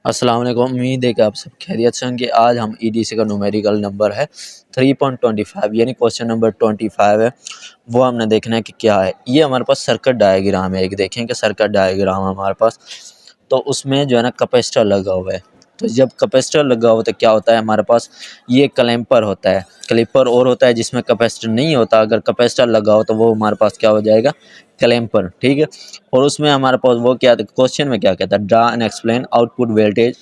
अस्सलाम वालेकुम। उम्मीद है कि आप सब खैरियत से होंगे। आज हम ईडीसी का न्यूमेरिकल नंबर है 3.25 यानी क्वेश्चन नंबर 25 है, वो हमने देखना है कि क्या है। ये हमारे पास सर्किट डायग्राम है, एक देखें कि सर्किट डायग्राम हमारे पास, तो उसमें जो है ना कैपेसिटर लगा हुआ है। तो जब कैपेसिटर लगा हुआ तो क्या होता है हमारे पास, ये क्लैम्पर होता है, क्लिपर और होता है जिसमें कैपेसिटर नहीं होता। अगर कैपेसिटर लगा हो तो वो हमारे पास क्या हो जाएगा, क्लैम्पर, ठीक है। और उसमें हमारे पास वो क्या, क्वेश्चन में क्या कहता है, draw and explain output voltage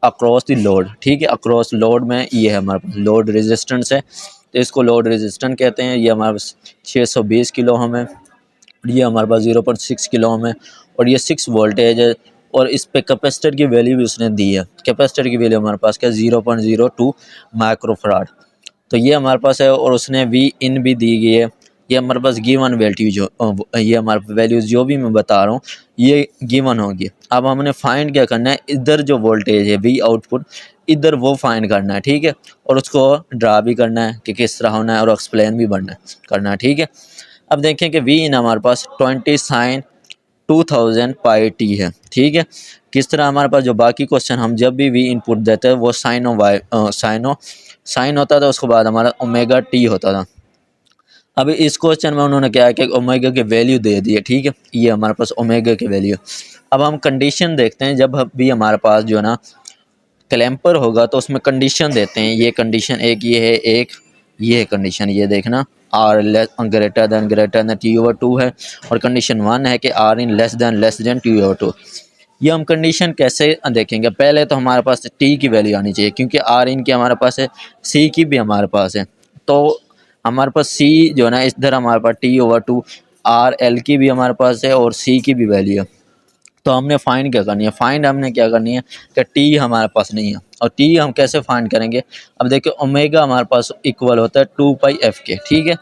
across the load, ठीक है। अक्रॉस लोड में ये है हमारे पास लोड रेजिस्टेंस है, तो इसको लोड रेजिस्टेंस कहते हैं। ये हमारे पास 620 किलो ओम है, ये हमारे पास 0.6 किलो ओम है, और ये 6 वोल्टेज है। और इस पे कैपेसिटर की वैल्यू भी उसने दी है। कैपेसिटर की वैल्यू हमारे पास क्या, 0.02 माइक्रोफराड। तो ये हमारे पास है, और उसने वी इन भी दी गई है। ये हमारे पास गिवन वैल्यू जो ये हमारे वैल्यूज जो भी मैं बता रहा हूँ ये गिवन होगी। अब हमने फाइंड क्या करना है, इधर जो वोल्टेज है वी आउटपुट, इधर वो फाइंड करना है, ठीक है। और उसको ड्रा भी करना है कि किस तरह होना है, और एक्सप्लेन भी करना है, ठीक है। अब देखें कि वी इन हमारे पास 20 साइन 2000 पाई टी है, ठीक है। किस तरह हमारे पास जो बाकी क्वेश्चन हम जब भी वी इनपुट देते हैं वो साइन होता था, उसके बाद हमारा ओमेगा टी होता था। अब इस क्वेश्चन में उन्होंने क्या है कि ओमेगा के वैल्यू दे दी है, ठीक है। ये हमारे पास ओमेगा के वैल्यू। अब हम कंडीशन देखते हैं, जब भी हमारे पास जो है ना क्लैम्पर होगा तो उसमें कंडीशन देते हैं। ये कंडीशन एक ये है, एक ये है कंडीशन, ये देखना R greater than T over two है, और कंडीशन 1 है कि R in less than T over two. ये हम कंडीशन कैसे देखेंगे, पहले तो हमारे पास टी की वैल्यू आनी चाहिए, क्योंकि आर इन की हमारे पास है, सी की भी हमारे पास है। तो हमारे पास सी जो है ना, इधर हमारे पास T over two, R L की भी हमारे पास है, और सी की भी वैल्यू है। तो हमने फाइंड क्या करनी है, फाइंड हमने क्या करनी है कि टी हमारे पास नहीं है, और टी हम कैसे फाइंड करेंगे। अब देखिए ओमेगा हमारे पास इक्वल होता है 2 पाई एफ के, ठीक है।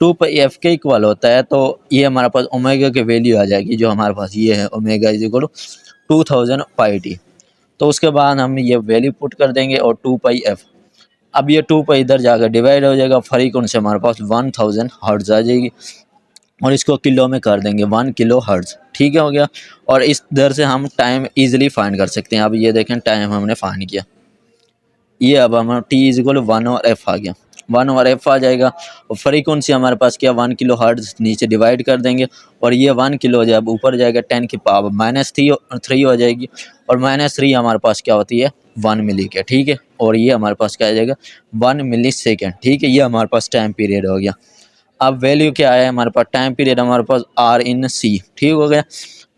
2 पाई एफ के इक्वल होता है, तो ये हमारे पास ओमेगा की वैल्यू आ जाएगी, जो हमारे पास ये है omega is equal 2000 pi T. तो उसके बाद हम ये वैल्यू पुट कर देंगे, और 2 पाई एफ। अब ये 2 पाई इधर जाकर डिवाइड हो जाएगा, फ्रीक्वेंसी से हमारे पास 1000 हर्ट्ज आ जाएगी, और इसको किलो में कर देंगे 1 किलो हर्ट्ज, ठीक है, हो गया। और इस दर से हम टाइम इजीली फाइंड कर सकते हैं। अब ये देखें टाइम हमने फाइंड किया, ये अब हम टी इज इक्वल 1 और एफ आ गया, 1 और एफ आ जाएगा। और फ्रीक्वेंसी हमारे पास क्या, 1 किलो हर्ट्ज, नीचे डिवाइड कर देंगे, और ये 1 किलो जब ऊपर जाएगा 10 की पावर -3 हो जाएगी, और -3 हमारे पास क्या होती है, 1 मिली के, ठीक है। और ये हमारे पास क्या आ जाएगा, 1 मिली सेकेंड, ठीक है। ये हमारे पास टाइम पीरियड हो गया। अब वैल्यू क्या है हमारे पास, टाइम पीरियड हमारे पास आर इन सी, ठीक हो गया।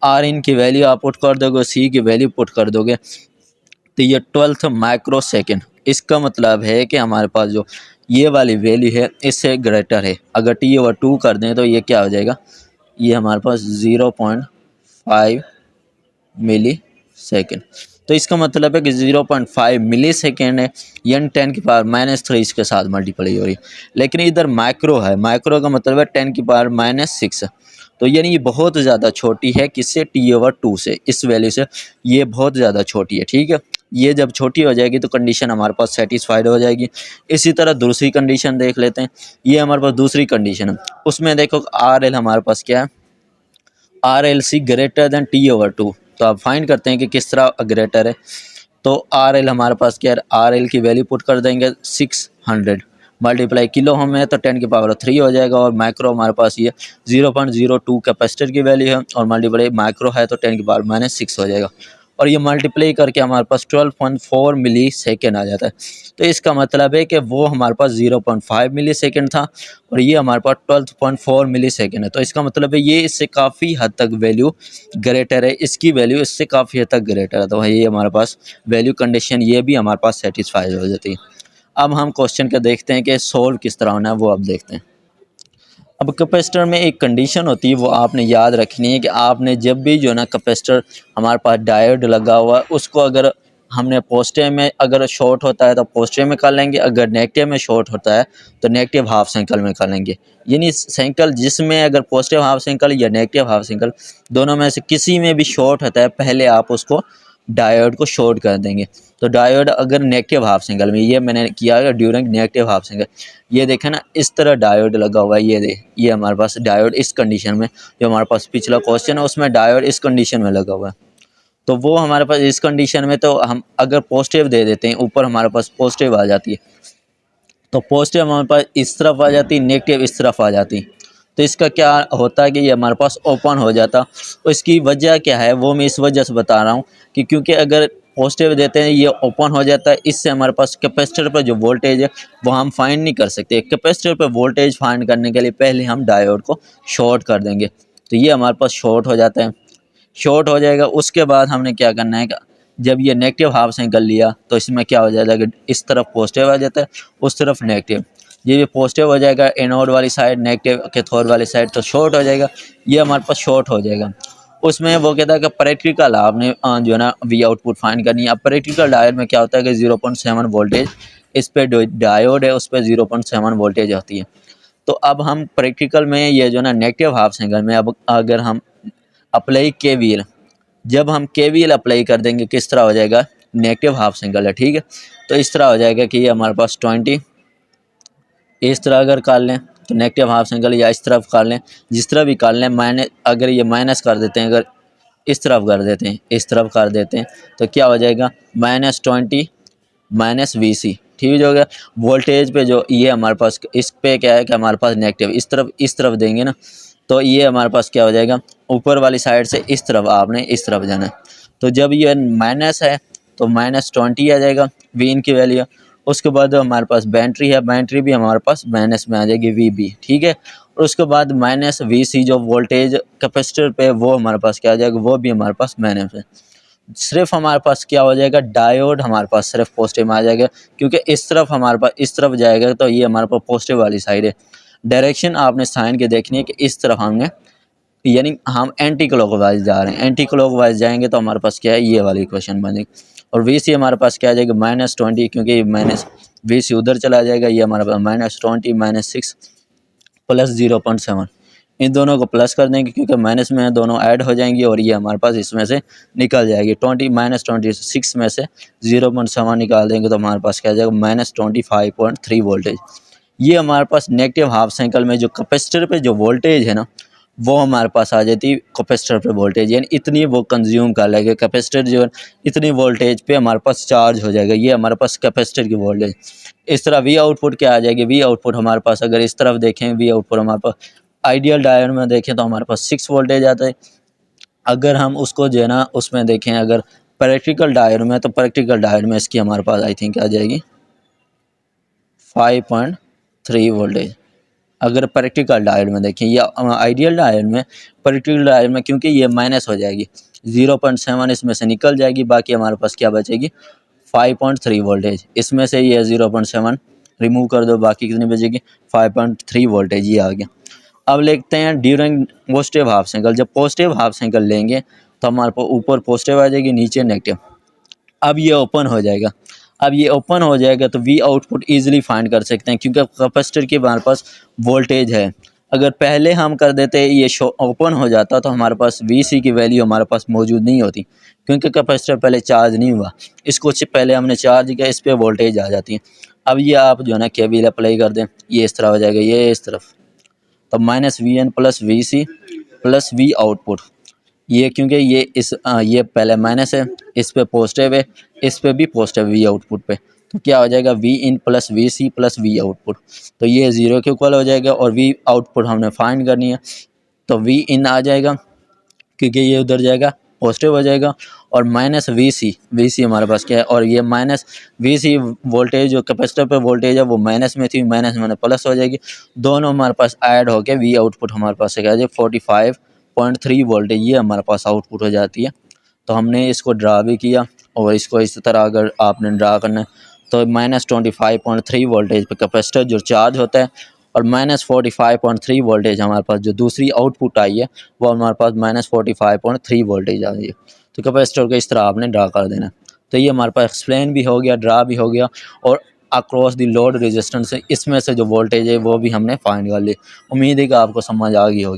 आर इन की वैल्यू आप पुट कर दोगे, सी की वैल्यू पुट कर दोगे, तो ये 12 माइक्रो सेकेंड। इसका मतलब है कि हमारे पास जो ये वाली वैल्यू है इससे ग्रेटर है। अगर टी ओवर 2 कर दें तो ये क्या हो जाएगा, ये हमारे पास 0.5 मिली सेकेंड। तो इसका मतलब है कि 0.5 मिली सेकेंड है, यानी 10 की पावर -3 इसके साथ मल्टीप्लाई हो रही है। लेकिन इधर माइक्रो है, माइक्रो का मतलब है 10 की पावर -6, तो यानी ये बहुत ज़्यादा छोटी है, किससे, टी ओवर 2 से, इस वैल्यू से ये बहुत ज़्यादा छोटी है, ठीक है। ये जब छोटी हो जाएगी तो कंडीशन हमारे पास सेटिस्फाइड हो जाएगी। इसी तरह दूसरी कंडीशन देख लेते हैं। ये हमारे पास दूसरी कंडीशन है, उसमें देखो आर एल हमारे पास क्या है, R L C greater than T over 2। तो आप फाइंड करते हैं कि किस तरह ग्रेटर है। तो आर एल हमारे पास क्या है, आर एल की वैल्यू पुट कर देंगे 600 मल्टीप्लाई किलो हम है तो 10 की पावर 3 हो जाएगा, और माइक्रो हमारे पास ये 0.02 कैपेसिटर की वैल्यू है, और मल्टीप्लाई माइक्रो है तो 10 की पावर -6 हो जाएगा, और ये मल्टीप्लाई करके हमारे पास 12.4 मिली सेकेंड आ जाता है। तो इसका मतलब है कि वो हमारे पास 0.5 मिली सेकेंड था, और ये हमारे पास 12.4 मिली सेकेंड है। तो इसका मतलब है ये इससे काफ़ी हद तक वैल्यू ग्रेटर है, इसकी वैल्यू इससे काफ़ी हद तक ग्रेटर है। तो ये हमारे पास वैल्यू कंडीशन ये भी हमारे पास सेटिस्फाई हो जाती है। अब हम क्वेश्चन का देखते हैं कि सोल्व किस तरह होना है, वो अब देखते हैं। अब कैपेसिटर में एक कंडीशन होती है, वो आपने याद रखनी है कि आपने जब भी जो है ना कैपेसिटर हमारे पास डायोड लगा हुआ है उसको अगर हमने पॉजिटिव में अगर शॉर्ट होता है तो पॉजिटिव में कर लेंगे, अगर नेगेटिव में शॉर्ट होता है तो नेगेटिव हाफ साइकिल में कर लेंगे। यानी साइकिल जिसमें अगर पॉजिटिव हाफ साइकिल या नेगेटिव हाफ साइकिल दोनों में से किसी में भी शॉर्ट होता है, पहले आप उसको डायोड को शॉर्ट कर देंगे। तो डायोड अगर नेगेटिव हाफ साइकिल में, ये मैंने किया है ड्यूरिंग नेगेटिव हाफ साइकिल, ये देखें ना इस तरह डायोड लगा हुआ है, ये हमारे पास डायोड इस कंडीशन में, जो हमारे पास पिछला क्वेश्चन है उसमें डायोड इस कंडीशन में लगा हुआ है। तो वो हमारे पास इस कंडीशन में तो हम अगर पॉजिटिव दे देते हैं, ऊपर हमारे पास पॉजिटिव आ जाती है, तो पॉजिटिव हमारे पास इस तरफ आ जाती, नेगेटिव इस तरफ आ जाती। तो इसका क्या होता है कि ये हमारे पास ओपन हो जाता। तो इसकी वजह क्या है वो मैं इस वजह से बता रहा हूँ कि क्योंकि अगर पॉजिटिव देते हैं ये ओपन हो जाता है, इससे हमारे पास कैपेसिटर पर जो वोल्टेज है वो हम फाइंड नहीं कर सकते। कैपेसिटर पर वोल्टेज फाइंड करने के लिए पहले हम डायोड को शॉर्ट कर देंगे, तो ये हमारे पास शॉर्ट हो जाता है। शॉर्ट हो जाएगा, उसके बाद हमने क्या करना है, जब ये नेगेटिव हाफ साइकिल लिया तो इसमें क्या हो जाएगा कि इस तरफ पॉजिटिव आ जाता है, उस तरफ नेगेटिव। ये भी पॉजिटिव हो जाएगा एनोड वाली साइड, नेगेटिव कैथोड वाली साइड, तो शॉर्ट हो जाएगा, ये हमारे पास शॉर्ट हो जाएगा। उसमें वो कहता है कि प्रैक्टिकल आपने जो है ना वी आउटपुट फाइंड करनी है। अब प्रैक्टिकल डायोड में क्या होता है कि 0.7 वोल्टेज इस पे डायोड है, उस पर 0.7 वोल्टेज होती है। तो अब हम प्रैक्टिकल में ये जो ना नेगेटिव हाफ साइकिल में अब अगर हम अप्लाई केवीएल, जब हम केवीएल अप्लाई कर देंगे किस तरह हो जाएगा, नेगेटिव हाफ साइकिल है, ठीक है। तो इस तरह हो जाएगा कि ये हमारे पास 20 इस तरह अगर कर लें तो नेगेटिव हाफ साइकिल, या इस तरफ कर लें, जिस तरह भी कर लें, माइनस अगर ये माइनस कर देते हैं, अगर इस तरफ कर देते हैं, इस तरफ कर देते हैं, तो क्या हो जाएगा -20 माइनस VC, ठीक हो गया। वोल्टेज पे जो ये हमारे पास इस पे क्या है कि हमारे पास नेगेटिव इस तरफ देंगे ना, तो ये हमारे पास क्या हो जाएगा, ऊपर वाली साइड से इस तरफ आपने इस तरफ जाना है। तो जब ये माइनस है तो -20 आ जाएगा Vin की वैल्यू। उसके बाद हमारे पास बैटरी है, बैटरी भी हमारे पास माइनस में आ जाएगी VB, ठीक है। और उसके बाद -VC जो वोल्टेज कैपेसिटर पे वो हमारे पास क्या आ जाएगा, वो भी हमारे पास माइनस है। सिर्फ हमारे पास क्या हो जाएगा, डायोड हमारे पास सिर्फ पॉजिटिव में आ जाएगा, क्योंकि इस तरफ हमारे पास इस तरफ जाएगा तो ये हमारे पास पॉजिटिव वाली साइड है। डायरेक्शन आपने साइन के देखनी है कि इस तरफ हमने, यानी हम एंटी क्लॉकवाइज जा रहे हैं, एंटी क्लॉकवाइज जाएंगे तो हमारे पास क्या है, ये वाली इक्वेशन बनेगी। और VC हमारे पास क्या आ जाएगा, -20, क्योंकि माइनस VC उधर चला जाएगा, ये हमारे पास -20 -6 प्लस 0.7, इन दोनों को प्लस कर देंगे क्योंकि माइनस में दोनों ऐड हो जाएंगी, और ये हमारे पास इसमें से निकल जाएगी। 26 में से 0.7 निकाल देंगे तो हमारे पास क्या आ जाएगा, -25.3 वोल्टेज। ये हमारे पास नेगेटिव हाफ साइकिल में जो कैपेसिटर पे जो वोल्टेज है ना, वो हमारे पास आ जाती है कैपेसिटर पे वोल्टेज, यानी इतनी वो कंज्यूम कर लेगा कैपेसिटर जो है, इतनी वोल्टेज पे हमारे पास चार्ज हो जाएगा, ये हमारे पास कैपेसिटर की वोल्टेज। इस तरह वी आउटपुट क्या आ जाएगी, वी आउटपुट हमारे पास अगर इस तरफ देखें, वी आउटपुट हमारे पास आइडियल डायोड में देखें तो हमारे पास 6 वोल्टेज आता है। अगर हम उसको जो है ना उसमें देखें अगर प्रैक्टिकल डायोड में, तो प्रैक्टिकल डायोड में इसकी हमारे पास आई थिंक आ जाएगी 5.3 वोल्टेज। अगर प्रैक्टिकल डायोड में देखें, या आइडियल डायोड में, प्रैक्टिकल डायोड में क्योंकि ये माइनस हो जाएगी, 0.7 इसमें से निकल जाएगी, बाकी हमारे पास क्या बचेगी 5.3 वोल्टेज। इसमें से ये 0.7 रिमूव कर दो, बाकी कितनी बचेगी 5.3 वोल्टेज, ये आ गया। अब लिखते हैं ड्यूरिंग पॉजिटिव हाफ साइकिल, जब पॉजिटिव हाफ साइकिल लेंगे तो हमारे पास ऊपर पॉजिटिव आ जाएगी, नीचे नेगेटिव। अब ये ओपन हो जाएगा, अब ये ओपन हो जाएगा तो वी आउटपुट ईजिली फाइंड कर सकते हैं, क्योंकि कैपेसिटर के हमारे पास वोल्टेज है। अगर पहले हम कर देते ये ओपन हो जाता तो हमारे पास VC की वैल्यू हमारे पास मौजूद नहीं होती, क्योंकि कैपेसिटर पहले चार्ज नहीं हुआ, इसको पहले हमने चार्ज किया, इस पर वोल्टेज आ जाती है। अब ये आप जो है ना KVL अप्लाई कर दें, ये इस तरह हो जाएगा, ये इस तरफ, तो -VN plus VC plus V output, ये क्योंकि ये ये पहले माइनस है, इस पे पॉजिटिव है, इस पे भी पॉजिटिव V आउटपुट पे, तो क्या हो जाएगा V in plus VC plus V output, तो ये 0 के इक्वल हो जाएगा। और V आउटपुट हमने फाइंड करनी है, तो V इन आ जाएगा क्योंकि ये उधर जाएगा, पॉजिटिव हो जाएगा, और -VC हमारे पास क्या है, और ये -VC वोल्टेज जो कैपेसिटर पे वोल्टेज है वो माइनस में थी, माइनस में प्लस हो जाएगी, दोनों हमारे पास ऐड होके V आउटपुट हमारे पास क्या है 45.3 वोल्टेज, ये हमारे पास आउटपुट हो जाती है। तो हमने इसको ड्रा भी किया, और इसको इस तरह अगर आपने ड्रा करना है तो -25.3 वोल्टेज पे कैपेसिटर जो चार्ज होता है, और -45.3 वोल्टेज हमारे पास जो दूसरी आउटपुट आई है वो हमारे पास -45.3 वोल्टेज आ रही है। तो कैपेसिटर को इस तरह आपने ड्रा कर देना। तो ये हमारे पास एक्सप्लेन भी हो गया, ड्रा भी हो गया, और अक्रॉस द लोड रेजिस्टेंस इसमें से जो वोल्टेज है वो भी हमने फाइंड कर ली। उम्मीद है कि आपको समझ आ गई होगी।